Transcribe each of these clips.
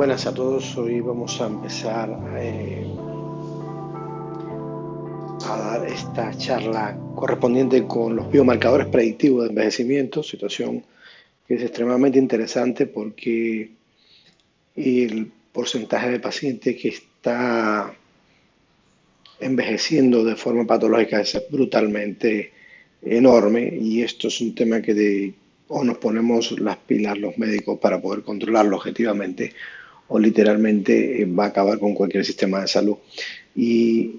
buenas a todos. Hoy vamos a empezar a dar esta charla correspondiente con los biomarcadores predictivos de envejecimiento, situación que es extremadamente interesante porque el porcentaje de pacientes que está envejeciendo de forma patológica es brutalmente enorme y esto es un tema que o nos ponemos las pilas los médicos para poder controlarlo objetivamente o literalmente va a acabar con cualquier sistema de salud. Y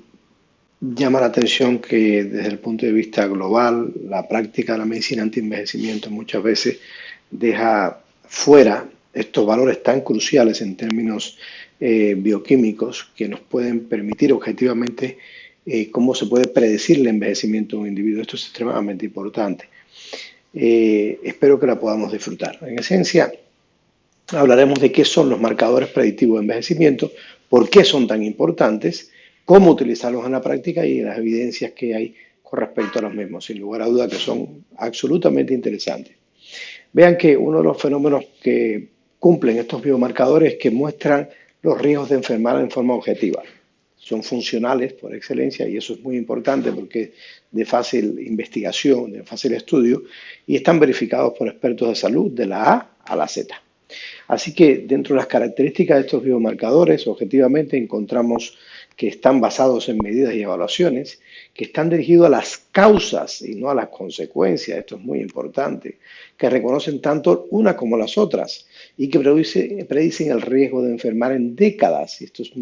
llama la atención que desde el punto de vista global, la práctica de la medicina anti-envejecimiento muchas veces deja fuera estos valores tan cruciales en términos bioquímicos que nos pueden permitir objetivamente cómo se puede predecir el envejecimiento de un individuo. Esto es extremadamente importante. Espero que la podamos disfrutar. En esencia, hablaremos de qué son los marcadores predictivos de envejecimiento, por qué son tan importantes, cómo utilizarlos en la práctica y las evidencias que hay con respecto a los mismos. Sin lugar a duda que son absolutamente interesantes. Vean que uno de los fenómenos que cumplen estos biomarcadores es que muestran los riesgos de enfermar en forma objetiva. Son funcionales por excelencia y eso es muy importante porque es de fácil investigación, de fácil estudio y están verificados por expertos de salud de la A a la Z. Así que dentro de las características de estos biomarcadores, objetivamente encontramos que están basados en medidas y evaluaciones, que están dirigidos a las causas y no a las consecuencias, esto es muy importante, que reconocen tanto una como las otras y que predicen el riesgo de enfermar en décadas. Y esto es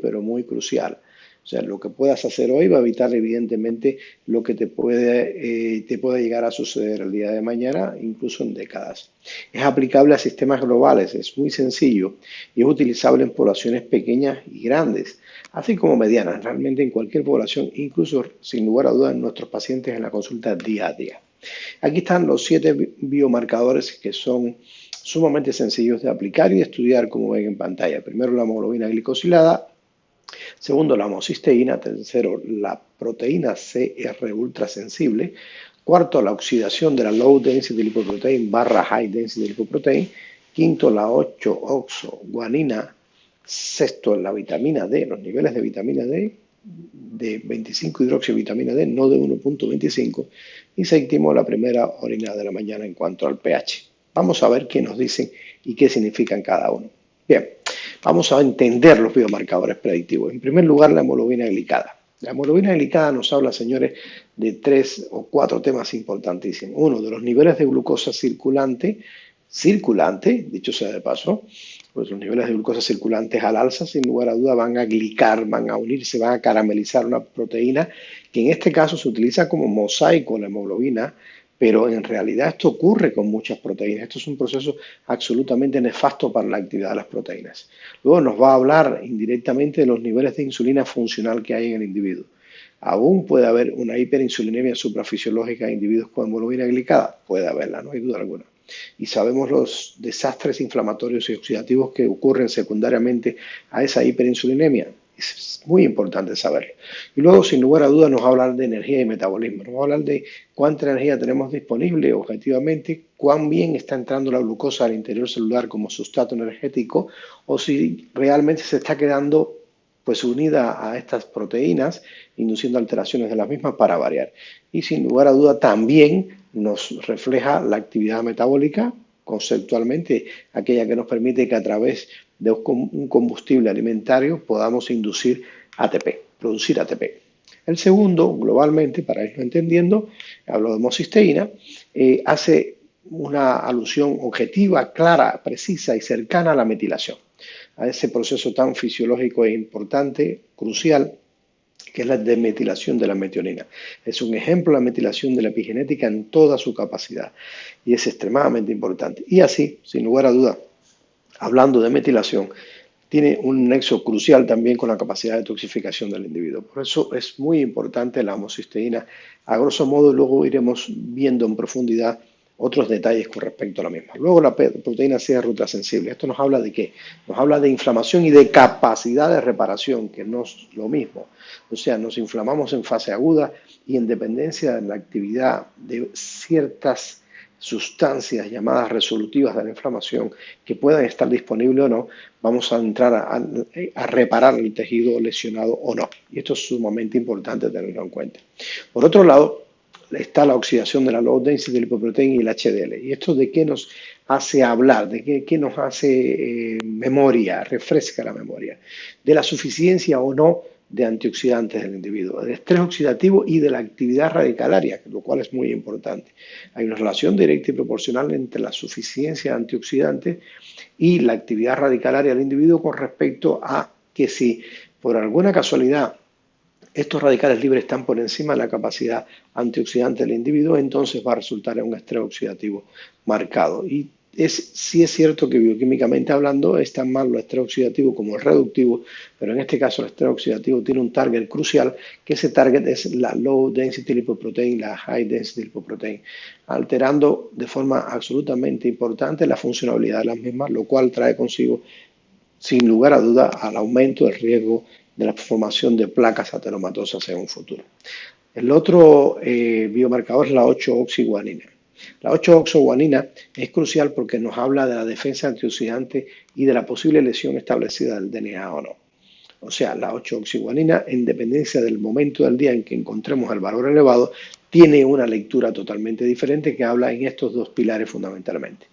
pero muy crucial. O sea, lo que puedas hacer hoy va a evitar evidentemente lo que te puede llegar a suceder el día de mañana, incluso en décadas. Es aplicable a sistemas globales, es muy sencillo y es utilizable en poblaciones pequeñas y grandes, así como medianas, realmente en cualquier población, incluso sin lugar a dudas en nuestros pacientes en la consulta día a día. Aquí están los 7 biomarcadores que son sumamente sencillos de aplicar y de estudiar, como ven en pantalla. Primero, la hemoglobina glicosilada. Segundo, la homocisteína. Tercero, la proteína CR ultrasensible. Cuarto, la oxidación de la low density lipoprotein barra high density lipoprotein. Quinto, la 8-oxoguanina. Sexto, la vitamina D, los niveles de vitamina D, de 25 hidroxivitamina D, no de 1.25. Y séptimo, la primera orina de la mañana en cuanto al pH. Vamos a ver qué nos dicen y qué significan cada uno. Bien, vamos a entender los biomarcadores predictivos. En primer lugar, la hemoglobina glicada. La hemoglobina glicada nos habla, señores, de 3 o 4 temas importantísimos. Uno, de los niveles de glucosa circulante, dicho sea de paso, pues los niveles de glucosa circulantes al alza, sin lugar a duda, van a glicar, van a unirse, van a caramelizar una proteína que en este caso se utiliza como mosaico la hemoglobina, pero en realidad esto ocurre con muchas proteínas. Esto es un proceso absolutamente nefasto para la actividad de las proteínas. Luego nos va a hablar indirectamente de los niveles de insulina funcional que hay en el individuo. ¿Aún puede haber una hiperinsulinemia suprafisiológica en individuos con hemoglobina glicada? Puede haberla, no hay duda alguna. Y sabemos los desastres inflamatorios y oxidativos que ocurren secundariamente a esa hiperinsulinemia. Es muy importante saberlo. Y luego, sin lugar a dudas, nos va a hablar de energía y metabolismo. Nos va a hablar de cuánta energía tenemos disponible objetivamente, cuán bien está entrando la glucosa al interior celular como sustrato energético o si realmente se está quedando pues unida a estas proteínas, induciendo alteraciones de las mismas para variar. Y sin lugar a duda también nos refleja la actividad metabólica, conceptualmente aquella que nos permite que a través de un combustible alimentario podamos inducir ATP, producir ATP. El segundo, globalmente, para irlo entendiendo, hablo de homocisteína, hace una alusión objetiva, clara, precisa y cercana a la metilación, a ese proceso tan fisiológico e importante, crucial, que es la desmetilación de la metionina. Es un ejemplo de la metilación de la epigenética en toda su capacidad y es extremadamente importante. Y así, sin lugar a duda, hablando de metilación, tiene un nexo crucial también con la capacidad de toxificación del individuo. Por eso es muy importante la homocisteína. A grosso modo, luego iremos viendo en profundidad otros detalles con respecto a la misma. Luego la proteína C ultrasensible. ¿Esto nos habla de qué? Nos habla de inflamación y de capacidad de reparación, que no es lo mismo. O sea, nos inflamamos en fase aguda y en dependencia de la actividad de ciertas sustancias llamadas resolutivas de la inflamación que puedan estar disponibles o no, vamos a entrar a reparar el tejido lesionado o no. Y esto es sumamente importante tenerlo en cuenta. Por otro lado, está la oxidación de la low density lipoprotein y el HDL. ¿Y esto de qué nos hace hablar? ¿De qué nos hace memoria, refresca la memoria? De la suficiencia o no de antioxidantes del individuo, del estrés oxidativo y de la actividad radicalaria, lo cual es muy importante. Hay una relación directa y proporcional entre la suficiencia de antioxidantes y la actividad radicalaria del individuo con respecto a que si por alguna casualidad estos radicales libres están por encima de la capacidad antioxidante del individuo, entonces va a resultar en un estrés oxidativo marcado. Y sí es cierto que bioquímicamente hablando es tan mal lo estrés oxidativo como el reductivo, pero en este caso el estrés oxidativo tiene un target crucial, que ese target es la low density lipoprotein, la high density lipoprotein, alterando de forma absolutamente importante la funcionalidad de las mismas, lo cual trae consigo, sin lugar a duda, al aumento del riesgo de la formación de placas ateromatosas en un futuro. El otro biomarcador es la 8-oxiguanina. La 8-oxiguanina es crucial porque nos habla de la defensa antioxidante y de la posible lesión establecida del DNA o no. O sea, la 8-oxiguanina, en dependencia del momento del día en que encontremos el valor elevado, tiene una lectura totalmente diferente que habla en estos dos pilares fundamentalmente.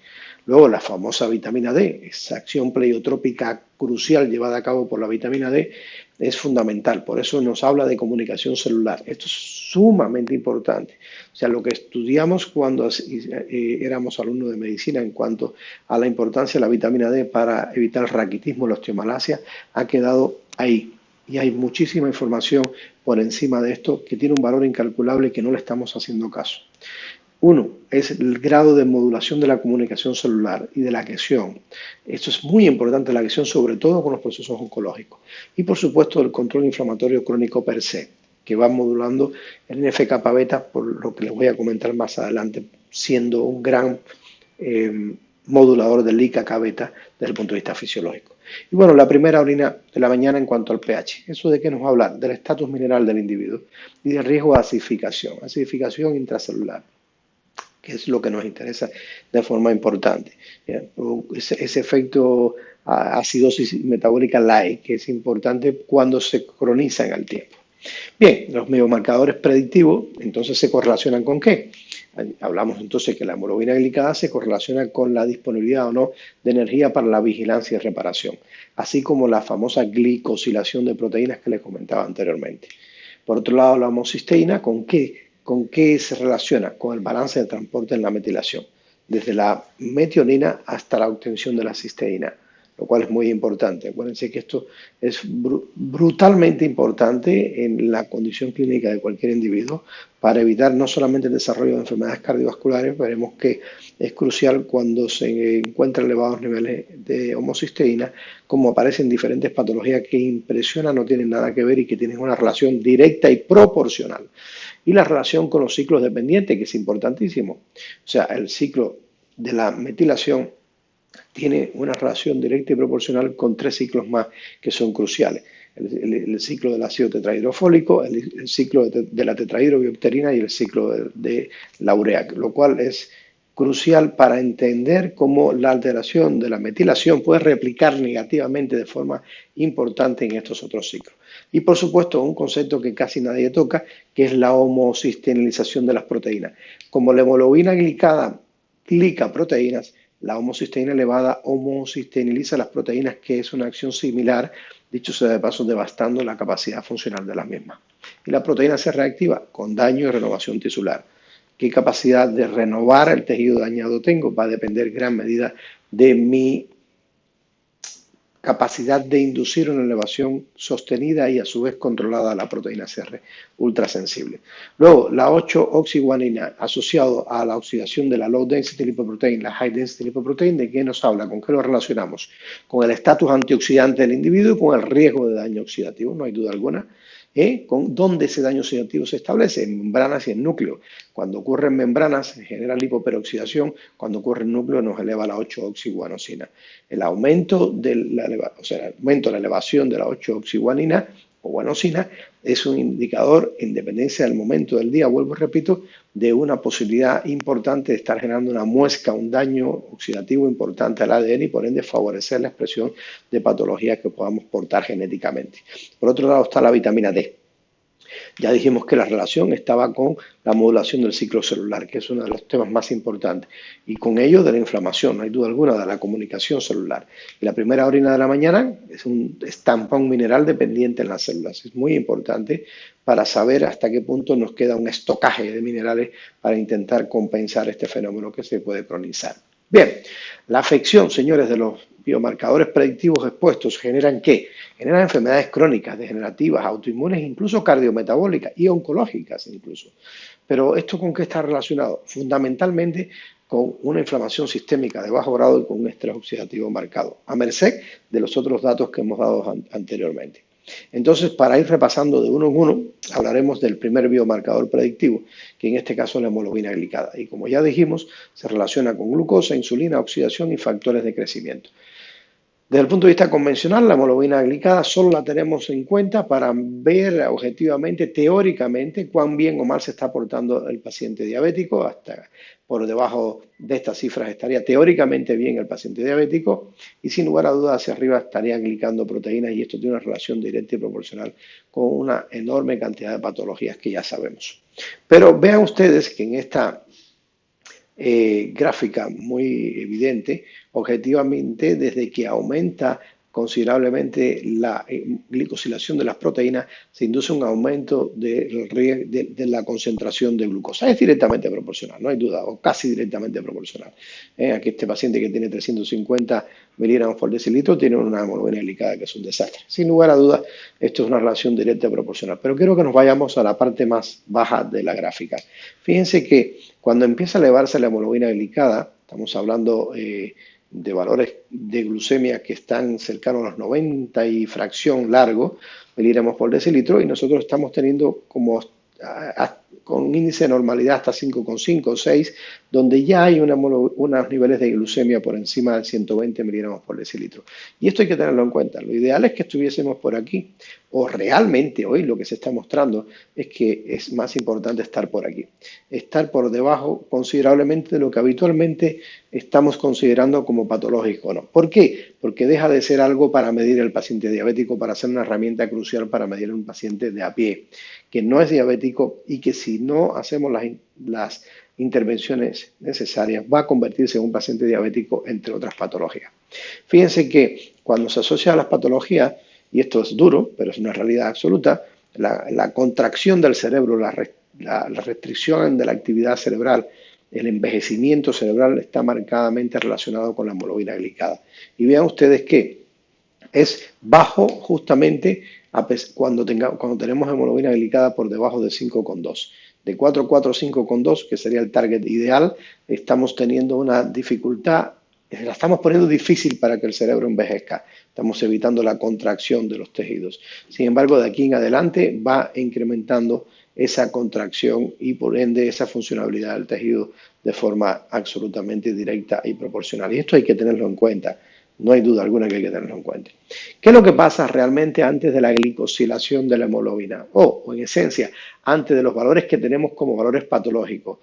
Luego, la famosa vitamina D, esa acción pleiotrópica crucial llevada a cabo por la vitamina D, es fundamental. Por eso nos habla de comunicación celular. Esto es sumamente importante. O sea, lo que estudiamos cuando éramos alumnos de medicina en cuanto a la importancia de la vitamina D para evitar el raquitismo y la osteomalacia ha quedado ahí. Y hay muchísima información por encima de esto que tiene un valor incalculable y que no le estamos haciendo caso. Uno es el grado de modulación de la comunicación celular y de la adhesión. Esto es muy importante, la adhesión, sobre todo con los procesos oncológicos. Y por supuesto el control inflamatorio crónico per se, que va modulando el NF-kappa beta, por lo que les voy a comentar más adelante, siendo un gran modulador del IKK beta desde el punto de vista fisiológico. Y bueno, la primera orina de la mañana en cuanto al pH. ¿Eso de qué nos va a hablar? Del estatus mineral del individuo y del riesgo de acidificación intracelular, que es lo que nos interesa de forma importante. Ese efecto acidosis metabólica light, que es importante cuando se croniza en el tiempo. Bien, los biomarcadores predictivos, entonces, ¿se correlacionan con qué? Hablamos entonces que la hemoglobina glicada se correlaciona con la disponibilidad o no de energía para la vigilancia y reparación, así como la famosa glicosilación de proteínas que les comentaba anteriormente. Por otro lado, la homocisteína, ¿con qué se relaciona? Con el balance de transporte en la metilación, desde la metionina hasta la obtención de la cisteína, lo cual es muy importante. Acuérdense que esto es brutalmente importante en la condición clínica de cualquier individuo para evitar no solamente el desarrollo de enfermedades cardiovasculares, veremos que es crucial cuando se encuentran elevados niveles de homocisteína, como aparecen diferentes patologías que impresionan, no tienen nada que ver y que tienen una relación directa y proporcional. Y la relación con los ciclos dependientes, que es importantísimo. O sea, el ciclo de la metilación tiene una relación directa y proporcional con 3 ciclos más que son cruciales. El ciclo del ácido tetrahidrofólico, el ciclo de la tetrahidrobiopterina y el ciclo de la urea, lo cual es crucial para entender cómo la alteración de la metilación puede replicar negativamente de forma importante en estos otros ciclos. Y por supuesto, un concepto que casi nadie toca, que es la homocistenilización de las proteínas. Como la hemoglobina glicada glica proteínas, la homocisteína elevada homocisteniliza las proteínas, que es una acción similar, dicho sea de paso, devastando la capacidad funcional de las mismas. Y la proteína se reactiva con daño y renovación tisular. ¿Qué capacidad de renovar el tejido dañado tengo? Va a depender en gran medida de mi capacidad de inducir una elevación sostenida y a su vez controlada a la proteína CR ultrasensible. Luego, la 8-oxiguanina asociado a la oxidación de la low density lipoprotein, la high density lipoprotein, ¿de qué nos habla? ¿Con qué lo relacionamos? Con el estatus antioxidante del individuo y con el riesgo de daño oxidativo, no hay duda alguna. ¿Con dónde ese daño oxidativo se establece? En membranas y en núcleo. Cuando ocurre en membranas se genera lipoperoxidación, cuando ocurre en núcleo nos eleva la 8-oxiguanosina. El aumento de la elevación de la 8-oxiguanina o guanosina, es un indicador, en dependencia del momento del día, vuelvo y repito, de una posibilidad importante de estar generando una muesca, un daño oxidativo importante al ADN y por ende favorecer la expresión de patologías que podamos portar genéticamente. Por otro lado está la vitamina D. Ya dijimos que la relación estaba con la modulación del ciclo celular, que es uno de los temas más importantes, y con ello de la inflamación, no hay duda alguna, de la comunicación celular. Y la primera orina de la mañana es un tampón mineral dependiente en las células. Es muy importante para saber hasta qué punto nos queda un estocaje de minerales para intentar compensar este fenómeno que se puede cronizar. Bien, la afección, señores, de los biomarcadores predictivos expuestos generan ¿qué? Generan enfermedades crónicas, degenerativas, autoinmunes, incluso cardiometabólicas y oncológicas incluso. Pero ¿esto con qué está relacionado? Fundamentalmente con una inflamación sistémica de bajo grado y con un estrés oxidativo marcado, a merced de los otros datos que hemos dado anteriormente. Entonces, para ir repasando de uno en uno, hablaremos del primer biomarcador predictivo, que en este caso es la hemoglobina glicada. Y como ya dijimos, se relaciona con glucosa, insulina, oxidación y factores de crecimiento. Desde el punto de vista convencional, la hemoglobina glicada solo la tenemos en cuenta para ver objetivamente, teóricamente, cuán bien o mal se está portando el paciente diabético. Hasta por debajo de estas cifras estaría teóricamente bien el paciente diabético y sin lugar a dudas hacia arriba estaría glicando proteínas y esto tiene una relación directa y proporcional con una enorme cantidad de patologías que ya sabemos. Pero vean ustedes que en esta gráfica muy evidente, objetivamente desde que aumenta considerablemente la glicosilación de las proteínas, se induce un aumento de la concentración de glucosa. Es directamente proporcional, no hay duda, o casi directamente proporcional. Aquí este paciente que tiene 350 miligramos por decilitro tiene una hemoglobina glicada que es un desastre. Sin lugar a dudas, esto es una relación directa y proporcional. Pero quiero que nos vayamos a la parte más baja de la gráfica. Fíjense que cuando empieza a elevarse la hemoglobina glicada, estamos hablando de valores de glucemia que están cercanos a los 90 y fracción largo miligramos por decilitro y nosotros estamos teniendo como con un índice de normalidad hasta 5,5 o 6, donde ya hay unos niveles de glucemia por encima de 120 miligramos por decilitro. Y esto hay que tenerlo en cuenta. Lo ideal es que estuviésemos por aquí, o realmente hoy lo que se está mostrando es que es más importante estar por aquí, estar por debajo considerablemente de lo que habitualmente estamos considerando como patológico, ¿no? ¿Por qué? Porque deja de ser algo para medir el paciente diabético, para ser una herramienta crucial para medir un paciente de a pie, que no es diabético y que si no hacemos las intervenciones necesarias va a convertirse en un paciente diabético, entre otras patologías. Fíjense que cuando se asocia a las patologías, y esto es duro, pero es una realidad absoluta, la contracción del cerebro, la restricción de la actividad cerebral, el envejecimiento cerebral está marcadamente relacionado con la hemoglobina glicada. Y vean ustedes que es bajo justamente cuando tenemos hemoglobina glicada por debajo de 5,2. De 4,4 a 5,2, que sería el target ideal, estamos teniendo una dificultad, la estamos poniendo difícil para que el cerebro envejezca. Estamos evitando la contracción de los tejidos. Sin embargo, de aquí en adelante va incrementando esa contracción y por ende esa funcionalidad del tejido de forma absolutamente directa y proporcional. Y esto hay que tenerlo en cuenta. No hay duda alguna que hay que tenerlo en cuenta. ¿Qué es lo que pasa realmente antes de la glicosilación de la hemoglobina? O en esencia, antes de los valores que tenemos como valores patológicos.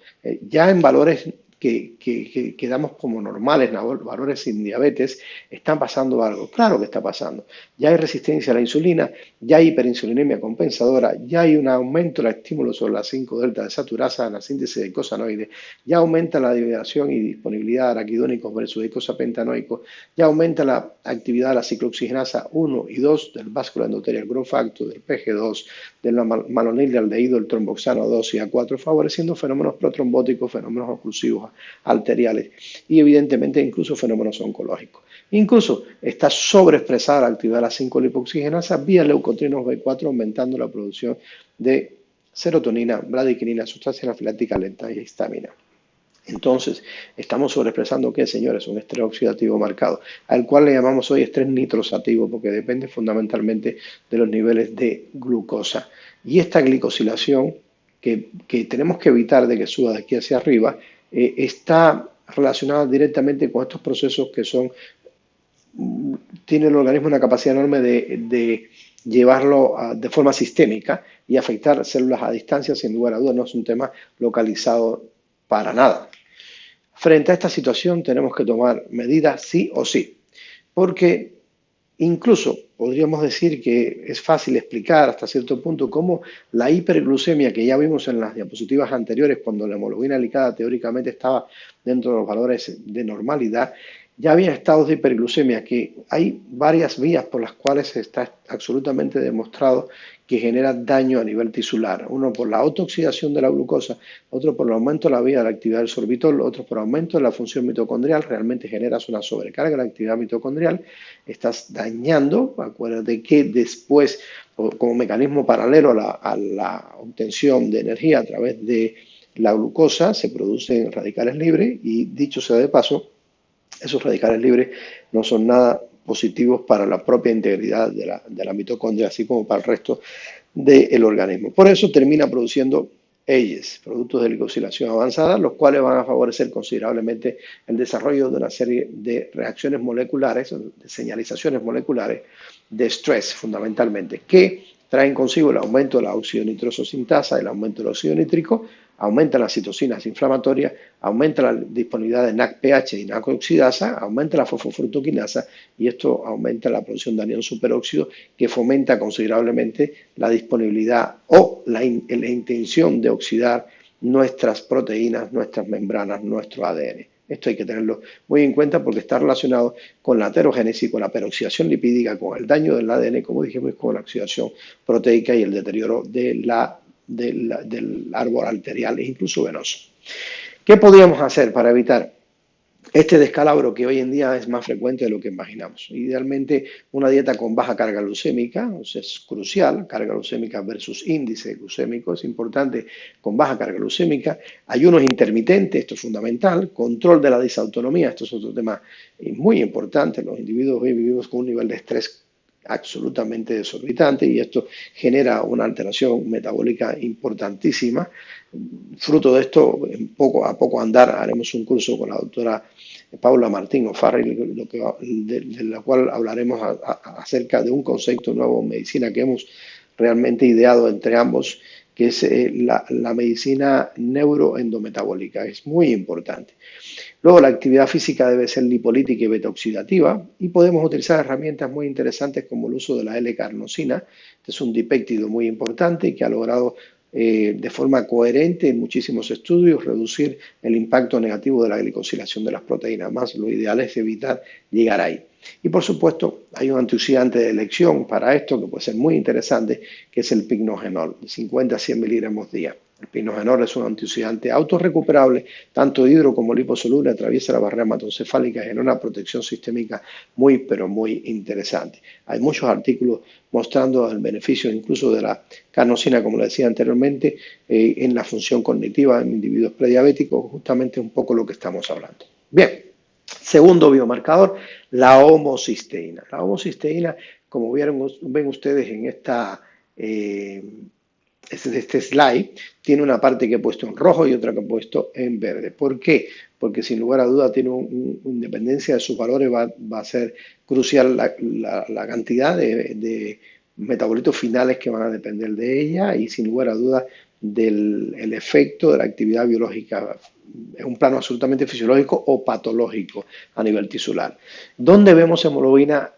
Ya en valores que damos como normales, valores sin diabetes, está pasando algo. Claro que está pasando. Ya hay resistencia a la insulina, ya hay hiperinsulinemia compensadora, ya hay un aumento del estímulo sobre la 5-delta desaturasa, la síntesis de eicosanoides, ya aumenta la liberación y disponibilidad de araquidónicos versus eicosapentanoicos, ya aumenta la actividad de la ciclooxigenasa 1 y 2 del vascular endotelial growth factor, del PG2, del malonilaldehído, del tromboxano 2 y A4, favoreciendo fenómenos protrombóticos, fenómenos oclusivos arteriales y evidentemente incluso fenómenos oncológicos. Incluso está sobreexpresada la actividad de la 5-lipoxigenasa vía leucotrienos B4, aumentando la producción de serotonina, bradiquinina, sustancia anafiláctica lenta y histamina. Entonces, estamos sobreexpresando, ¿qué, señores? Un estrés oxidativo marcado, al cual le llamamos hoy estrés nitrosativo, porque depende fundamentalmente de los niveles de glucosa. Y esta glicosilación, que tenemos que evitar de que suba de aquí hacia arriba, está relacionada directamente con estos procesos que tiene el organismo una capacidad enorme de llevarlo de forma sistémica y afectar células a distancia, sin lugar a dudas, no es un tema localizado para nada. Frente a esta situación tenemos que tomar medidas sí o sí, porque incluso podríamos decir que es fácil explicar hasta cierto punto cómo la hiperglucemia que ya vimos en las diapositivas anteriores, cuando la hemoglobina glicada teóricamente estaba dentro de los valores de normalidad, ya había estados de hiperglucemia, que hay varias vías por las cuales está absolutamente demostrado que genera daño a nivel tisular. Uno por la autooxidación de la glucosa, otro por el aumento de la vía de la actividad del sorbitol, otro por aumento de la función mitocondrial. Realmente generas una sobrecarga de la actividad mitocondrial, estás dañando. Acuérdate que después, como mecanismo paralelo a la obtención de energía a través de la glucosa, se producen radicales libres y, dicho sea de paso, esos radicales libres no son nada positivos para la propia integridad de la mitocondria, así como para el resto del organismo. Por eso termina produciendo EYES, productos de glicosilación avanzada, los cuales van a favorecer considerablemente el desarrollo de una serie de reacciones moleculares, de señalizaciones moleculares de estrés fundamentalmente, que traen consigo el aumento de la óxido nitroso sintasa, el aumento del óxido nítrico, aumenta las citocinas inflamatorias, aumenta la disponibilidad de NAC-PH y NAC-oxidasa, aumenta la fosfofructoquinasa y esto aumenta la producción de anión superóxido, que fomenta considerablemente la disponibilidad o la intención de oxidar nuestras proteínas, nuestras membranas, nuestro ADN. Esto hay que tenerlo muy en cuenta porque está relacionado con la aterogénesis, con la peroxidación lipídica, con el daño del ADN, como dijimos, con la oxidación proteica y el deterioro del árbol arterial e incluso venoso. ¿Qué podríamos hacer para evitar este descalabro que hoy en día es más frecuente de lo que imaginamos? Idealmente, una dieta con baja carga glucémica, o sea, es crucial, carga glucémica versus índice glucémico, es importante con baja carga glucémica, ayunos intermitentes, esto es fundamental, control de la disautonomía, esto es otro tema muy importante, los individuos hoy vivimos con un nivel de estrés absolutamente desorbitante y esto genera una alteración metabólica importantísima. Fruto de esto, poco a poco andar, haremos un curso con la doctora Paula Martín O'Farrill, de la cual hablaremos acerca de un concepto nuevo en medicina que hemos realmente ideado entre ambos, que es la medicina neuroendometabólica. Es muy importante. Luego, la actividad física debe ser lipolítica y beta-oxidativa y podemos utilizar herramientas muy interesantes como el uso de la L-carnosina. Este es un dipéptido muy importante y que ha logrado de forma coherente en muchísimos estudios reducir el impacto negativo de la glicosilación de las proteínas. Más lo ideal es evitar llegar ahí. Y por supuesto, hay un antioxidante de elección para esto que puede ser muy interesante, que es el pignogenol, de 50 a 100 miligramos día. El pignogenol es un antioxidante autorrecuperable, tanto hidro como liposoluble, atraviesa la barrera hematoencefálica y genera una protección sistémica muy, pero muy interesante. Hay muchos artículos mostrando el beneficio incluso de la carnosina, como le decía anteriormente, en la función cognitiva en individuos prediabéticos, justamente un poco lo que estamos hablando. Bien, segundo biomarcador, la homocisteína. La homocisteína, como ven ustedes en este slide, tiene una parte que he puesto en rojo y otra que he puesto en verde. ¿Por qué? Porque sin lugar a duda tiene independencia de sus valores, va a ser crucial la cantidad de metabolitos finales que van a depender de ella y sin lugar a duda del efecto de la actividad biológica en un plano absolutamente fisiológico o patológico a nivel tisular. ¿Dónde vemos homocisteína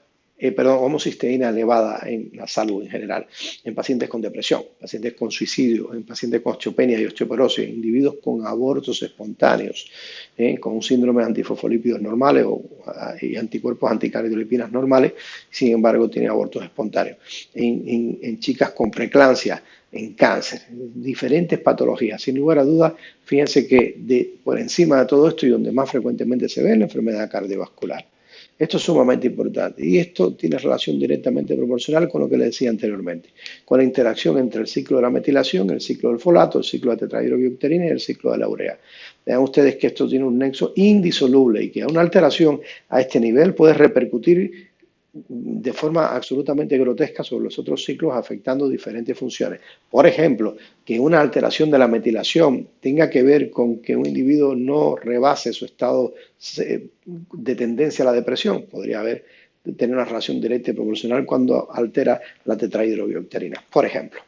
elevada en la salud en general? En pacientes con depresión, pacientes con suicidio, en pacientes con osteopenia y osteoporosis, individuos con abortos espontáneos, con un síndrome de antifosfolípidos normales y anticuerpos anticardiolipinas normales, sin embargo tiene abortos espontáneos. En chicas con preeclampsia, en cáncer, diferentes patologías. Sin lugar a dudas, fíjense que por encima de todo esto y donde más frecuentemente se ve es la enfermedad cardiovascular. Esto es sumamente importante y esto tiene relación directamente proporcional con lo que les decía anteriormente, con la interacción entre el ciclo de la metilación, el ciclo del folato, el ciclo de tetrahidrobiopterina y el ciclo de la urea. Vean ustedes que esto tiene un nexo indisoluble y que una alteración a este nivel puede repercutir de forma absolutamente grotesca sobre los otros ciclos, afectando diferentes funciones. Por ejemplo, que una alteración de la metilación tenga que ver con que un individuo no rebase su estado de tendencia a la depresión. Podría haber tener una relación directa y proporcional cuando altera la tetrahidrobiopterina, por ejemplo.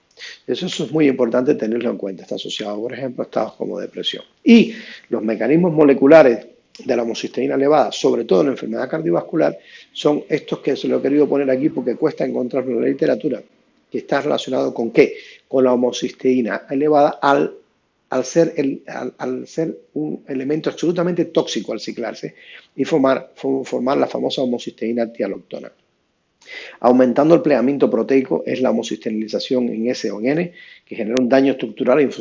Eso es muy importante tenerlo en cuenta. Está asociado, por ejemplo, a estados como depresión. Y los mecanismos moleculares de la homocisteína elevada, sobre todo en la enfermedad cardiovascular, son estos que se lo he querido poner aquí porque cuesta encontrarlo en la literatura, que está relacionado con ¿qué? Con la homocisteína elevada al ser un elemento absolutamente tóxico al ciclarse y formar la famosa homocisteína tialoctona. Aumentando el plegamiento proteico es la homocistenilización en S o en N, que genera un daño estructural del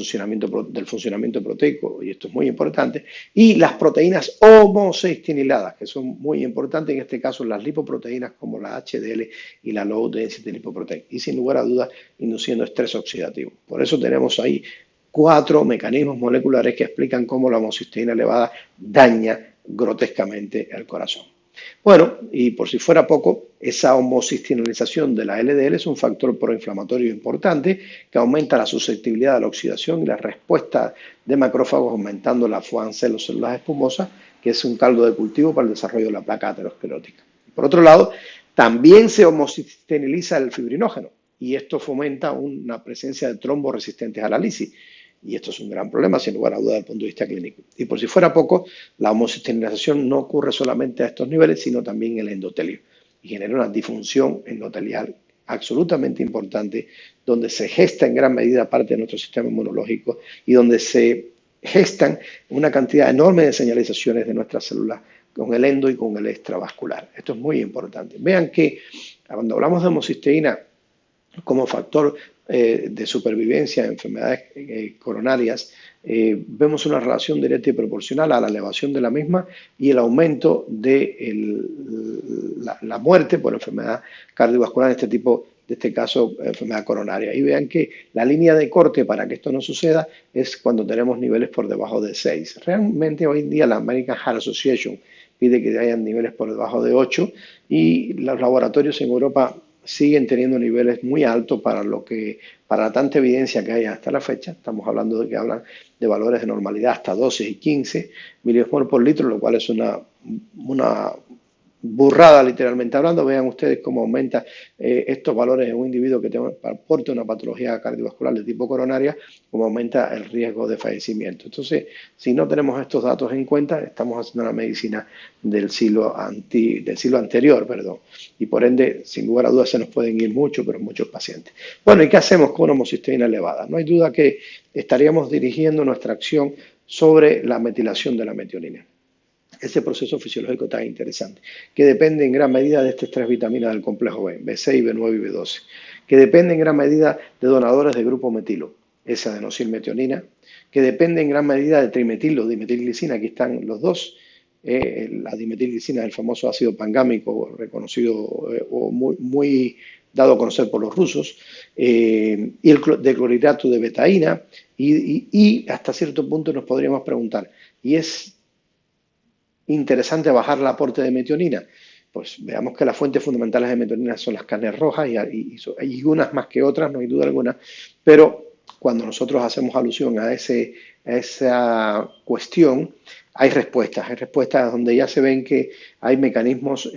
funcionamiento proteico, y esto es muy importante, y las proteínas homocistiniladas, que son muy importantes, en este caso las lipoproteínas como la HDL y la Low Density Lipoprotein, y sin lugar a dudas induciendo estrés oxidativo. Por eso tenemos ahí 4 mecanismos moleculares que explican cómo la homocisteína elevada daña grotescamente el corazón. Bueno, y por si fuera poco, esa homocistenilización de la LDL es un factor proinflamatorio importante que aumenta la susceptibilidad a la oxidación y la respuesta de macrófagos, aumentando la FUAN-cell o células espumosas, que es un caldo de cultivo para el desarrollo de la placa aterosclerótica. Por otro lado, también se homocisteniliza el fibrinógeno y esto fomenta una presencia de trombos resistentes a la lisis. Y esto es un gran problema, sin lugar a dudas, desde el punto de vista clínico. Y por si fuera poco, la homocistenilización no ocurre solamente a estos niveles, sino también en el endotelio. Y genera una disfunción endotelial absolutamente importante, donde se gesta en gran medida parte de nuestro sistema inmunológico y donde se gestan una cantidad enorme de señalizaciones de nuestras células con el endo y con el extravascular. Esto es muy importante. Vean que cuando hablamos de homocisteína como factor de supervivencia en enfermedades coronarias, vemos una relación directa y proporcional a la elevación de la misma y el aumento de la muerte por enfermedad cardiovascular, en este caso, enfermedad coronaria. Y vean que la línea de corte para que esto no suceda es cuando tenemos niveles por debajo de 6. Realmente hoy en día la American Heart Association pide que hayan niveles por debajo de 8 y los laboratorios en Europa siguen teniendo niveles muy altos para tanta evidencia que hay hasta la fecha. Estamos hablando de que hablan de valores de normalidad hasta 12 y 15 miliosmol por litro, lo cual es una burrada literalmente hablando. Vean ustedes cómo aumenta estos valores en un individuo que porta una patología cardiovascular de tipo coronaria, cómo aumenta el riesgo de fallecimiento. Entonces, si no tenemos estos datos en cuenta, estamos haciendo una medicina del siglo anterior, y por ende, sin lugar a dudas, se nos pueden ir muchos pacientes. Bueno, ¿y qué hacemos con una homocisteína elevada? No hay duda que estaríamos dirigiendo nuestra acción sobre la metilación de la metionina. Ese proceso fisiológico tan interesante, que depende en gran medida de estas 3 vitaminas del complejo B, B6, B9 y B12, que depende en gran medida de donadores de grupo metilo, esa adenosylmetionina, que depende en gran medida de trimetilo, dimetilglicina, aquí están los dos. La dimetilglicina es el famoso ácido pangámico reconocido o muy dado a conocer por los rusos, y el de clorhidrato de betaína, y hasta cierto punto nos podríamos preguntar, ¿y es interesante bajar el aporte de metionina? Pues veamos que las fuentes fundamentales de metionina son las carnes rojas y unas más que otras, no hay duda alguna, pero cuando nosotros hacemos alusión a esa cuestión, hay respuestas donde ya se ven que hay mecanismos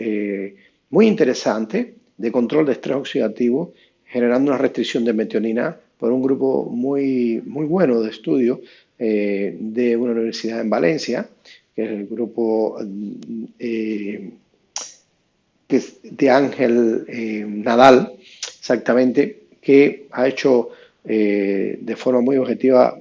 muy interesantes de control de estrés oxidativo, generando una restricción de metionina por un grupo muy bueno de estudio de una universidad en Valencia, que es el grupo que es de Ángel Nadal, exactamente, que ha hecho de forma muy objetiva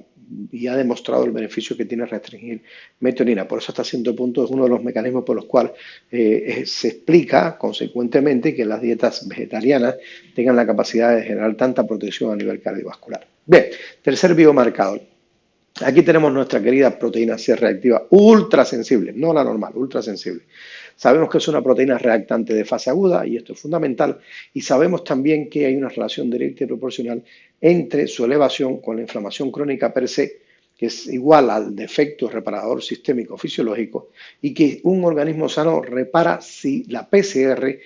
y ha demostrado el beneficio que tiene restringir metionina. Por eso, hasta cierto punto, es uno de los mecanismos por los cuales se explica, consecuentemente, que las dietas vegetarianas tengan la capacidad de generar tanta protección a nivel cardiovascular. Bien, tercer biomarcador. Aquí tenemos nuestra querida proteína C reactiva ultrasensible, no la normal, ultrasensible. Sabemos que es una proteína reactante de fase aguda y esto es fundamental, y sabemos también que hay una relación directa y proporcional entre su elevación con la inflamación crónica per se, que es igual al defecto reparador sistémico fisiológico, y que un organismo sano repara sin la PCR,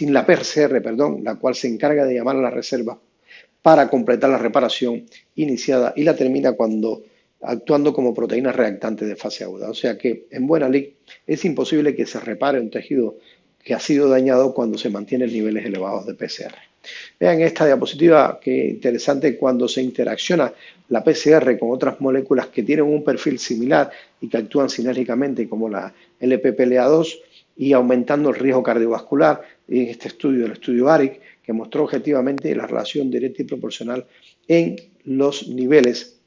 la cual se encarga de llamar a la reserva para completar la reparación iniciada y la termina actuando como proteína reactante de fase aguda. O sea que, en buena ley, es imposible que se repare un tejido que ha sido dañado cuando se mantienen niveles elevados de PCR. Vean esta diapositiva, qué interesante cuando se interacciona la PCR con otras moléculas que tienen un perfil similar y que actúan sinérgicamente como la LPPLA2 y aumentando el riesgo cardiovascular. En este estudio, el estudio ARIC, que mostró objetivamente la relación directa y proporcional en los niveles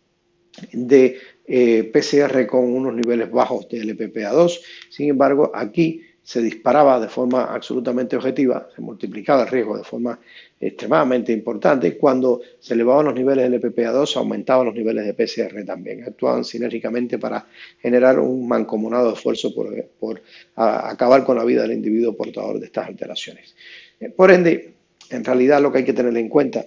de PCR con unos niveles bajos de LPPA2. Sin embargo, aquí se disparaba de forma absolutamente objetiva, se multiplicaba el riesgo de forma extremadamente importante. Cuando se elevaban los niveles de LPPA2, aumentaban los niveles de PCR también. Actuaban sinérgicamente para generar un mancomunado de esfuerzo por acabar con la vida del individuo portador de estas alteraciones. Por ende, en realidad lo que hay que tener en cuenta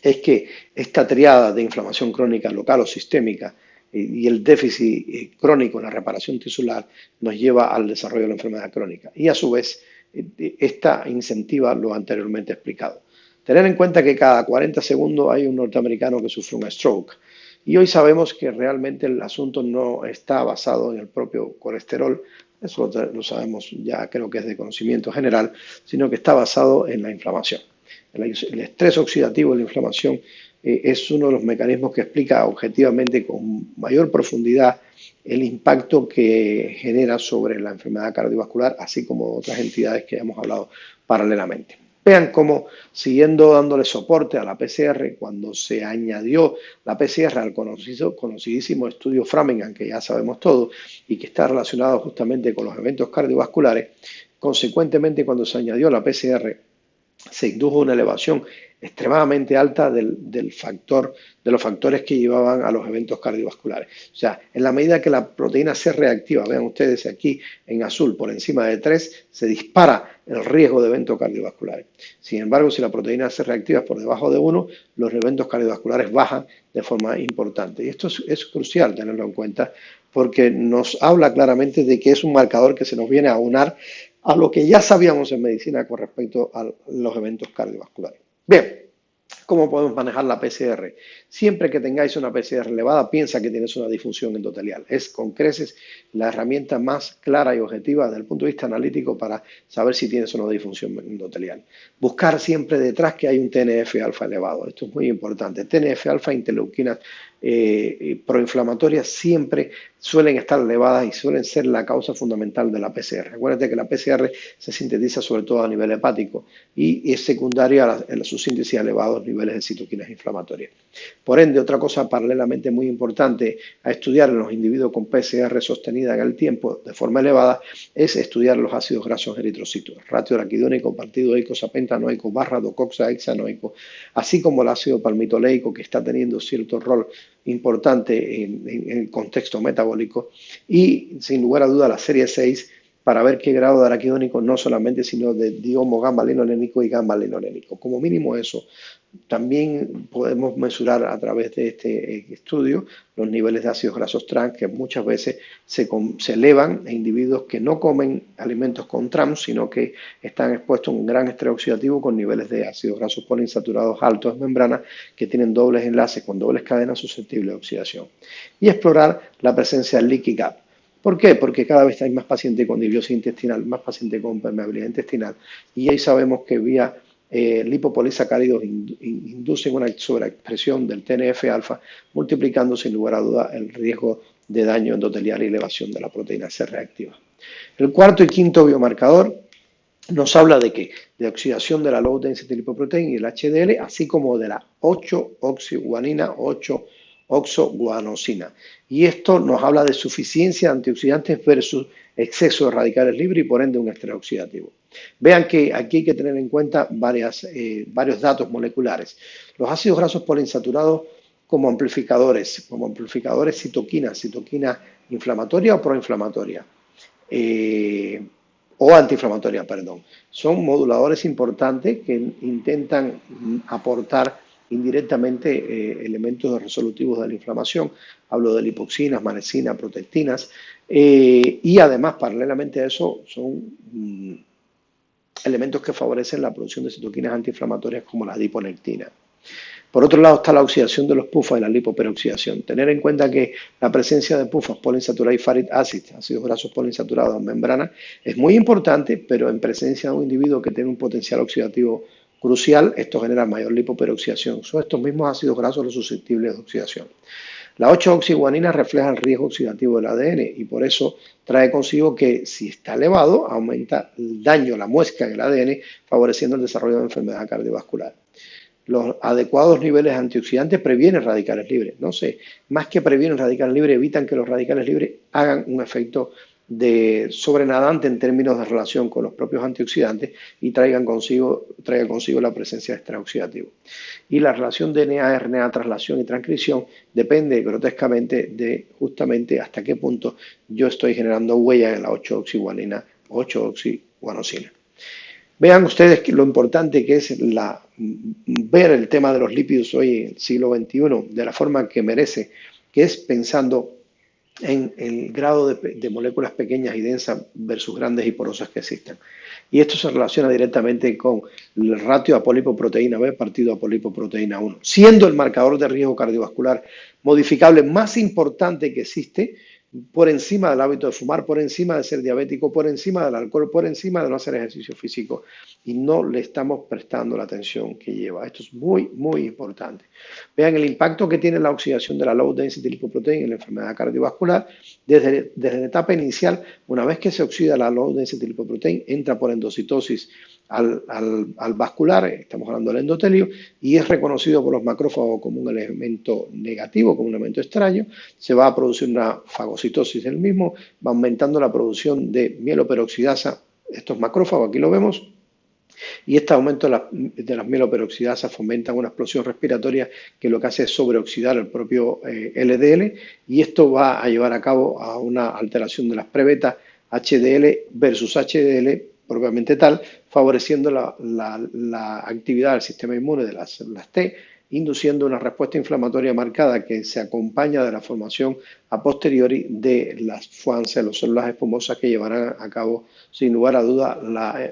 es que esta triada de inflamación crónica local o sistémica y el déficit crónico en la reparación tisular nos lleva al desarrollo de la enfermedad crónica. Y a su vez, esta incentiva lo anteriormente explicado. Tener en cuenta que cada 40 segundos hay un norteamericano que sufre un stroke. Y hoy sabemos que realmente el asunto no está basado en el propio colesterol, eso lo sabemos ya, creo que es de conocimiento general, sino que está basado en la inflamación. El estrés oxidativo y la inflamación es uno de los mecanismos que explica objetivamente con mayor profundidad el impacto que genera sobre la enfermedad cardiovascular, así como otras entidades que hemos hablado paralelamente. Vean cómo, siguiendo dándole soporte a la PCR, cuando se añadió la PCR al conocidísimo estudio Framingham, que ya sabemos todo, y que está relacionado justamente con los eventos cardiovasculares, consecuentemente cuando se añadió la PCR, se indujo una elevación extremadamente alta de los factores que llevaban a los eventos cardiovasculares. O sea, en la medida que la proteína C reactiva, vean ustedes aquí en azul por encima de 3, se dispara el riesgo de eventos cardiovasculares. Sin embargo, si la proteína C reactiva es por debajo de 1, los eventos cardiovasculares bajan de forma importante. Y esto es crucial tenerlo en cuenta porque nos habla claramente de que es un marcador que se nos viene a aunar a lo que ya sabíamos en medicina con respecto a los eventos cardiovasculares. Bien, ¿cómo podemos manejar la PCR? Siempre que tengáis una PCR elevada, piensa que tienes una disfunción endotelial. Es con creces la herramienta más clara y objetiva desde el punto de vista analítico para saber si tienes una disfunción endotelial. Buscar siempre detrás que hay un TNF-alfa elevado. Esto es muy importante. TNF-alfa, interleuquinas proinflamatorias siempre suelen estar elevadas y suelen ser la causa fundamental de la PCR. Recuerden que la PCR se sintetiza sobre todo a nivel hepático y es secundaria a su síntesis a elevados niveles de citoquinas inflamatorias. Por ende, otra cosa paralelamente muy importante a estudiar en los individuos con PCR sostenida en el tiempo de forma elevada es estudiar los ácidos grasos eritrocitos, ratio araquidónico, partido eico, sapentanoico, barra docoxa hexanoico, así como el ácido palmitoleico que está teniendo cierto rol importante en el contexto metabólico y sin lugar a duda la serie 6 para ver qué grado de araquidónico no solamente sino de diomo gamma linolénico y gamma linolénico. Como mínimo eso. También podemos mesurar a través de este estudio los niveles de ácidos grasos trans que muchas veces se elevan en individuos que no comen alimentos con trans, sino que están expuestos a un gran estrés oxidativo con niveles de ácidos grasos poliinsaturados altos en membrana que tienen dobles enlaces con dobles cadenas susceptibles de oxidación. Y explorar la presencia del leaky gut. ¿Por qué? Porque cada vez hay más pacientes con disbiosis intestinal, más pacientes con permeabilidad intestinal y ahí sabemos que vía lipopolisacáridos inducen una sobreexpresión del TNF-alfa, multiplicando sin lugar a duda el riesgo de daño endotelial y elevación de la proteína C reactiva. El cuarto y quinto biomarcador nos habla de qué? De oxidación de la low density lipoprotein y el HDL, así como de la 8-oxiguanina, 8-oxoguanosina. Y esto nos habla de suficiencia de antioxidantes versus exceso de radicales libres y por ende un estrés oxidativo. Vean que aquí hay que tener en cuenta varios datos moleculares. Los ácidos grasos poliinsaturados como amplificadores citoquina inflamatoria o proinflamatoria. O antiinflamatoria, perdón. Son moduladores importantes que intentan aportar indirectamente elementos resolutivos de la inflamación. Hablo de lipoxinas, manesinas, protectinas. Y además, paralelamente a eso, son elementos que favorecen la producción de citoquinas antiinflamatorias como la adiponectina. Por otro lado está la oxidación de los PUFAs y la lipoperoxidación. Tener en cuenta que la presencia de PUFAs, Polyunsaturated Fatty Acids, ácidos grasos poliinsaturados en membrana, es muy importante, pero en presencia de un individuo que tiene un potencial oxidativo crucial, esto genera mayor lipoperoxidación. Son estos mismos ácidos grasos los susceptibles de oxidación. La 8-oxiguanina refleja el riesgo oxidativo del ADN y por eso trae consigo que si está elevado, aumenta el daño a la muesca en el ADN, favoreciendo el desarrollo de enfermedad cardiovascular. Los adecuados niveles de antioxidantes previenen radicales libres. No sé, más que previenen radicales libres, evitan que los radicales libres hagan un efecto de sobrenadante en términos de relación con los propios antioxidantes y traiga consigo la presencia de estrés oxidativo. Y la relación DNA, RNA, traslación y transcripción depende grotescamente de justamente hasta qué punto yo estoy generando huella en la 8-oxiguanina, 8-oxiguanosina. Vean ustedes lo importante que es ver el tema de los lípidos hoy en el siglo XXI de la forma que merece, que es pensando en el grado de moléculas pequeñas y densas versus grandes y porosas que existen. Y esto se relaciona directamente con el ratio apolipoproteína B partido apolipoproteína 1, siendo el marcador de riesgo cardiovascular modificable más importante que existe, por encima del hábito de fumar, por encima de ser diabético, por encima del alcohol, por encima de no hacer ejercicio físico, y no le estamos prestando la atención que lleva. Esto es muy, muy importante. Vean el impacto que tiene la oxidación de la low density lipoprotein en la enfermedad cardiovascular. Desde la etapa inicial, una vez que se oxida la low density lipoprotein, entra por endocitosis al vascular, estamos hablando del endotelio, y es reconocido por los macrófagos como un elemento negativo, como un elemento extraño. Se va a producir una fagocitosis del mismo, va aumentando la producción de mieloperoxidasa, estos macrófagos, aquí lo vemos, y este aumento de las mieloperoxidasas fomenta una explosión respiratoria que lo que hace es sobreoxidar el propio LDL, y esto va a llevar a cabo a una alteración de las prebeta HDL versus HDL propiamente tal, favoreciendo la actividad del sistema inmune de las T, induciendo una respuesta inflamatoria marcada que se acompaña de la formación a posteriori de las FUAN, las células espumosas que llevarán a cabo, sin lugar a duda,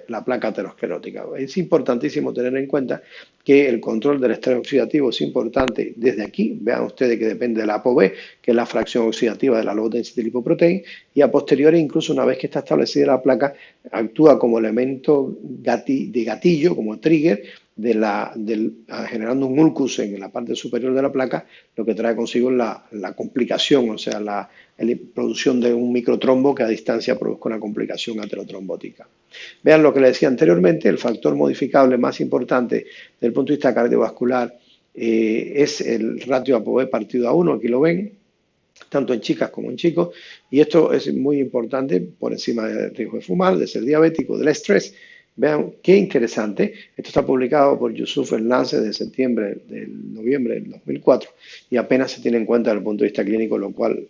la placa aterosclerótica. Es importantísimo tener en cuenta que el control del estrés oxidativo es importante desde aquí. Vean ustedes que depende de la ApoB, que es la fracción oxidativa de la low density lipoprotein, y a posteriori, incluso una vez que está establecida la placa, actúa como elemento de gatillo, como trigger, generando un ulcus en la parte superior de la placa, lo que trae consigo la complicación, o sea, la producción de un microtrombo que a distancia produzca una complicación aterotrombótica. Vean lo que les decía anteriormente, el factor modificable más importante desde el punto de vista cardiovascular es el ratio ApoB partido a 1, aquí lo ven, tanto en chicas como en chicos, y esto es muy importante por encima del riesgo de fumar, de ser diabético, del estrés. Vean qué interesante, esto está publicado por Yusuf en Lancet de noviembre del 2004 y apenas se tiene en cuenta desde el punto de vista clínico, lo cual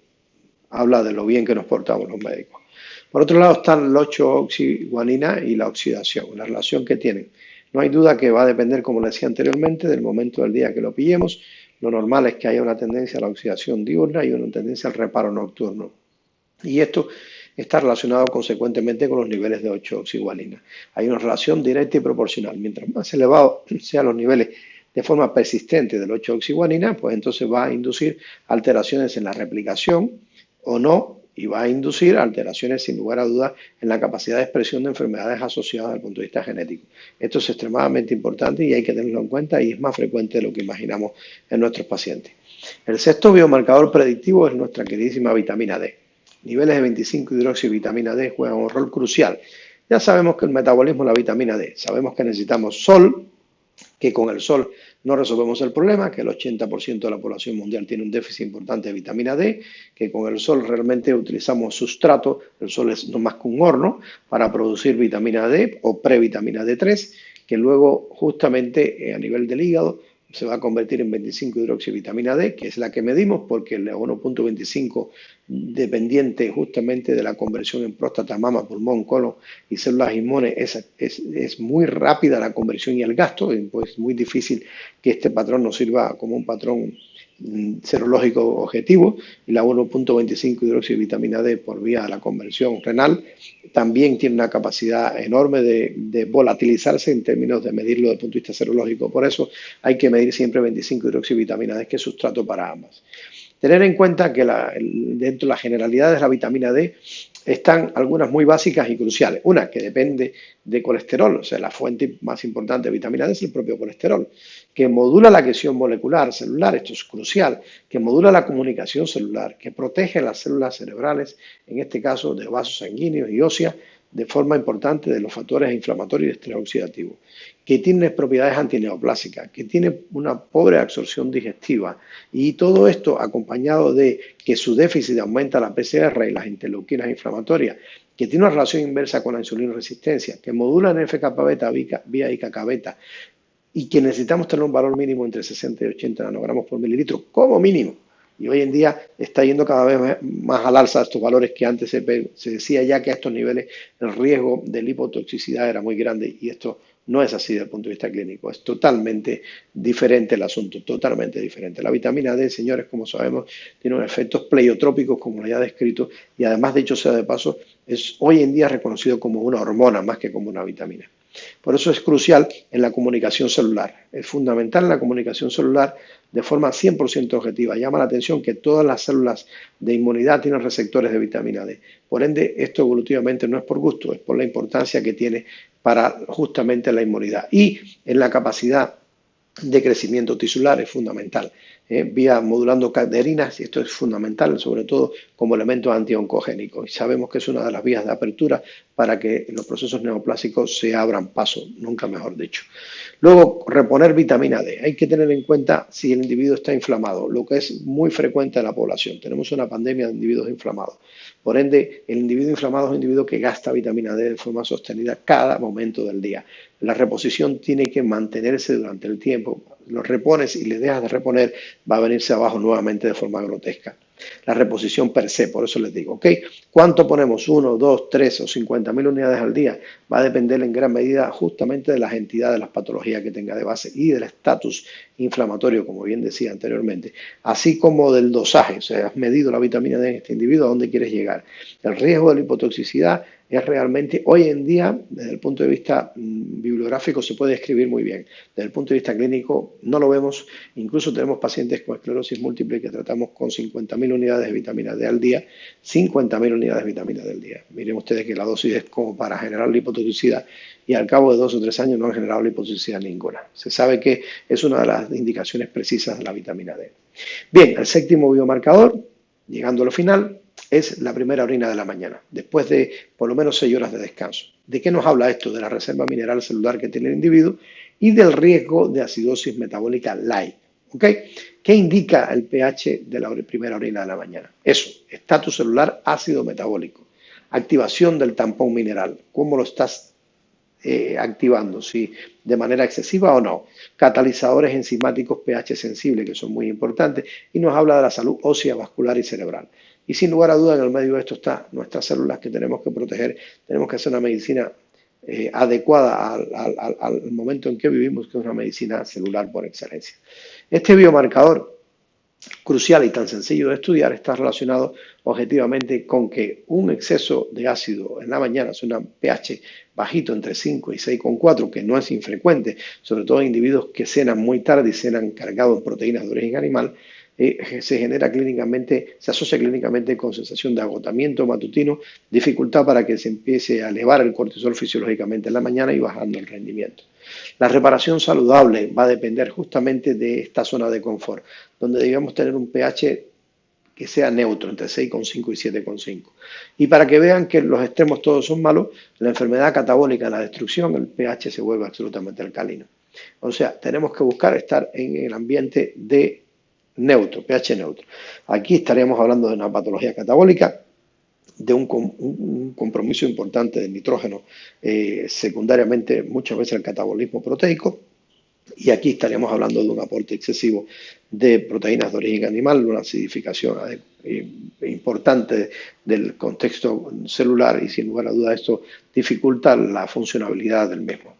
habla de lo bien que nos portamos los médicos. Por otro lado están la 8-oxiguanina y la oxidación, la relación que tienen. No hay duda que va a depender, como les decía anteriormente, del momento del día que lo pillemos. Lo normal es que haya una tendencia a la oxidación diurna y una tendencia al reparo nocturno. Y esto está relacionado consecuentemente con los niveles de 8-oxiguanina. Hay una relación directa y proporcional. Mientras más elevados sean los niveles de forma persistente del 8-oxiguanina, pues entonces va a inducir alteraciones en la replicación o no, y va a inducir alteraciones sin lugar a dudas en la capacidad de expresión de enfermedades asociadas desde el punto de vista genético. Esto es extremadamente importante y hay que tenerlo en cuenta y es más frecuente de lo que imaginamos en nuestros pacientes. El sexto biomarcador predictivo es nuestra queridísima vitamina D. Niveles de 25-hidroxivitamina D juegan un rol crucial. Ya sabemos que el metabolismo de la vitamina D, sabemos que necesitamos sol, que con el sol no resolvemos el problema, que el 80% de la población mundial tiene un déficit importante de vitamina D, que con el sol realmente utilizamos sustrato, el sol es no más que un horno para producir vitamina D o previtamina D3, que luego justamente a nivel del hígado se va a convertir en 25-hidroxivitamina D, que es la que medimos porque el 1.25 dependiente justamente de la conversión en próstata, mama, pulmón, colon y células inmunes, es muy rápida la conversión y el gasto, pues es muy difícil que este patrón nos sirva como un patrón serológico objetivo y la 1,25 hidroxivitamina D por vía de la conversión renal también tiene una capacidad enorme de volatilizarse en términos de medirlo desde el punto de vista serológico. Por eso hay que medir siempre 25 hidroxivitamina D, que es sustrato para ambas. Tener en cuenta que dentro de las generalidades de la vitamina D están algunas muy básicas y cruciales. Una que depende de colesterol, o sea, la fuente más importante de vitamina D es el propio colesterol, que modula la adhesión molecular celular, esto es crucial, que modula la comunicación celular, que protege las células cerebrales, en este caso de vasos sanguíneos y óseas, de forma importante de los factores inflamatorios y de estrés oxidativo, que tiene propiedades antineoplásicas, que tiene una pobre absorción digestiva y todo esto acompañado de que su déficit aumenta la PCR y las interleuquinas inflamatorias, que tiene una relación inversa con la insulina resistencia, que modula el FKB beta vía IKK beta y que necesitamos tener un valor mínimo entre 60 y 80 nanogramos por mililitro como mínimo. Y hoy en día está yendo cada vez más al alza estos valores que antes se decía ya que a estos niveles el riesgo de lipotoxicidad era muy grande y esto no es así desde el punto de vista clínico, es totalmente diferente el asunto, totalmente diferente. La vitamina D, señores, como sabemos, tiene unos efectos pleiotrópicos, como lo ya he descrito, y además, de hecho sea de paso, es hoy en día reconocido como una hormona más que como una vitamina. Por eso es crucial en la comunicación celular. Es fundamental en la comunicación celular de forma 100% objetiva. Llama la atención que todas las células de inmunidad tienen receptores de vitamina D. Por ende, esto evolutivamente no es por gusto, es por la importancia que tiene para justamente la inmunidad. Y en la capacidad de crecimiento tisular es fundamental, vía modulando caderinas, y esto es fundamental, sobre todo como elemento antioncogénico. Y sabemos que es una de las vías de apertura para que los procesos neoplásicos se abran paso, nunca mejor dicho. Luego, reponer vitamina D. Hay que tener en cuenta si el individuo está inflamado, lo que es muy frecuente en la población. Tenemos una pandemia de individuos inflamados. Por ende, el individuo inflamado es un individuo que gasta vitamina D de forma sostenida cada momento del día. La reposición tiene que mantenerse durante el tiempo. Lo repones y le dejas de reponer, va a venirse abajo nuevamente de forma grotesca. La reposición per se, por eso les digo, ¿ok? ¿Cuánto ponemos? 1, 2, 3 o 50.000 unidades al día? Va a depender en gran medida justamente de las entidades, de las patologías que tenga de base y del estatus inflamatorio, como bien decía anteriormente, así como del dosaje, o sea, has medido la vitamina D en este individuo, ¿a dónde quieres llegar? El riesgo de la hipotoxicidad es realmente, hoy en día, desde el punto de vista bibliográfico, se puede describir muy bien. Desde el punto de vista clínico, no lo vemos. Incluso tenemos pacientes con esclerosis múltiple que tratamos con 50.000 unidades de vitamina D al día, 50.000 unidades de vitamina D al día. Miren ustedes que la dosis es como para generar lipotoxicidad y al cabo de 2 o 3 años no han generado lipotoxicidad ninguna. Se sabe que es una de las indicaciones precisas de la vitamina D. Bien, el séptimo biomarcador, llegando a lo final, es la primera orina de la mañana, después de por lo menos 6 horas de descanso. ¿De qué nos habla esto? De la reserva mineral celular que tiene el individuo y del riesgo de acidosis metabólica light. ¿Ok? ¿Qué indica el pH de la primera orina de la mañana? Eso, estatus celular ácido metabólico, activación del tampón mineral, cómo lo estás activando, si de manera excesiva o no, catalizadores enzimáticos pH sensibles que son muy importantes y nos habla de la salud ósea, vascular y cerebral. Y sin lugar a duda en el medio de esto está nuestras células que tenemos que proteger, tenemos que hacer una medicina adecuada al momento en que vivimos, que es una medicina celular por excelencia. Este biomarcador crucial y tan sencillo de estudiar está relacionado objetivamente con que un exceso de ácido en la mañana, es un pH bajito entre 5 y 6,4, que no es infrecuente, sobre todo en individuos que cenan muy tarde y cenan cargados en proteínas de origen animal, se genera clínicamente, se asocia clínicamente con sensación de agotamiento matutino, dificultad para que se empiece a elevar el cortisol fisiológicamente en la mañana y bajando el rendimiento. La reparación saludable va a depender justamente de esta zona de confort, donde debemos tener un pH que sea neutro, entre 6,5 y 7,5. Y para que vean que los extremos todos son malos, la enfermedad catabólica, la destrucción, el pH se vuelve absolutamente alcalino. O sea, tenemos que buscar estar en el ambiente de neutro, pH neutro. Aquí estaríamos hablando de una patología catabólica, de un compromiso importante del nitrógeno, secundariamente muchas veces el catabolismo proteico, y aquí estaríamos hablando de un aporte excesivo de proteínas de origen animal, una acidificación importante del contexto celular y sin lugar a duda esto dificulta la funcionabilidad del mismo.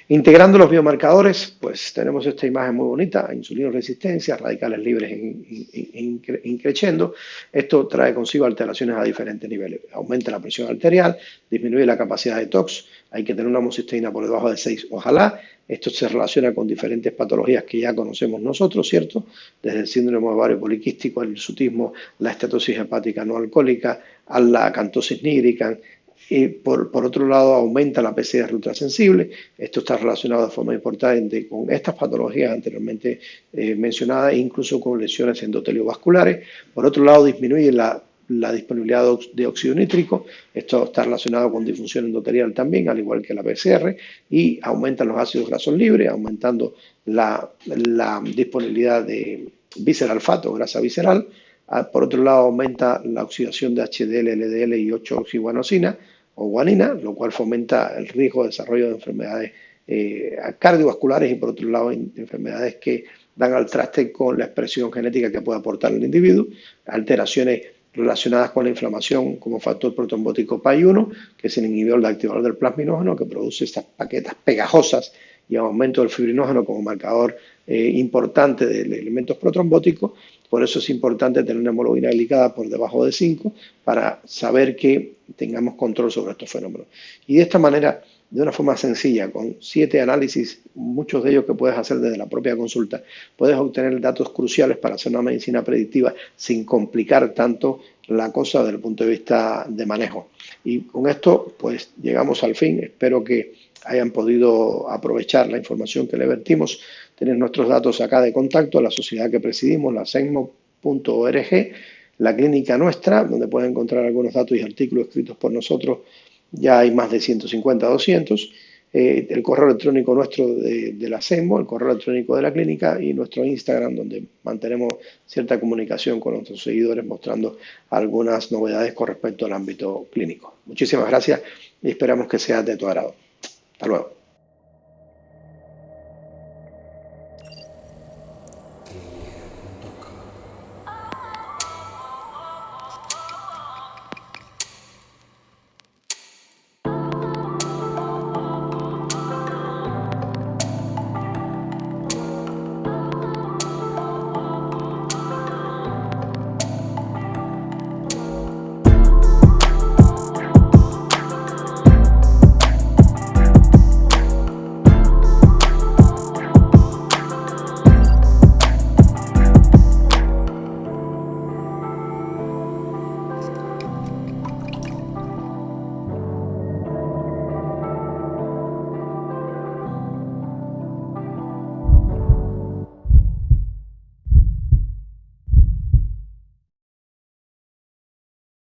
Integrando los biomarcadores, pues tenemos esta imagen muy bonita, insulinoresistencia, radicales libres increciendo. Esto trae consigo alteraciones a diferentes niveles. Aumenta la presión arterial, disminuye la capacidad de tox, hay que tener una homocisteína por debajo de 6, ojalá. Esto se relaciona con diferentes patologías que ya conocemos nosotros, ¿cierto? Desde el síndrome ovario poliquístico, el hirsutismo, la estatosis hepática no alcohólica, a la acantosis nigricans. Y por otro lado, aumenta la PCR ultrasensible. Esto está relacionado de forma importante con estas patologías anteriormente mencionadas e incluso con lesiones endoteliovasculares. Por otro lado, disminuye la disponibilidad de óxido nítrico. Esto está relacionado con disfunción endotelial también, al igual que la PCR, y aumentan los ácidos grasos libres, aumentando la disponibilidad de visceral fat o grasa visceral. Por otro lado, aumenta la oxidación de HDL, LDL y 8-oxiguanosina o guanina, lo cual fomenta el riesgo de desarrollo de enfermedades cardiovasculares y, por otro lado, enfermedades que dan al traste con la expresión genética que puede aportar el individuo, alteraciones relacionadas con la inflamación como factor protrombótico PAI1, que es el inhibidor de activador del plasminógeno, que produce estas paquetas pegajosas y aumento del fibrinógeno como marcador importante de elementos protrombóticos. Por eso es importante tener una hemoglobina glicada por debajo de 5 para saber que tengamos control sobre estos fenómenos. Y de esta manera, de una forma sencilla, con 7 análisis, muchos de ellos que puedes hacer desde la propia consulta, puedes obtener datos cruciales para hacer una medicina predictiva sin complicar tanto la cosa desde el punto de vista de manejo. Y con esto, pues llegamos al fin. Espero que hayan podido aprovechar la información que le vertimos. Tienen nuestros datos acá de contacto, la sociedad que presidimos, la sengmo.org, la clínica nuestra, donde pueden encontrar algunos datos y artículos escritos por nosotros. Ya hay más de 150, 200. El correo electrónico nuestro de la SEMO, el correo electrónico de la clínica y nuestro Instagram, donde mantenemos cierta comunicación con nuestros seguidores mostrando algunas novedades con respecto al ámbito clínico. Muchísimas gracias y esperamos que sea de tu agrado. Hasta luego.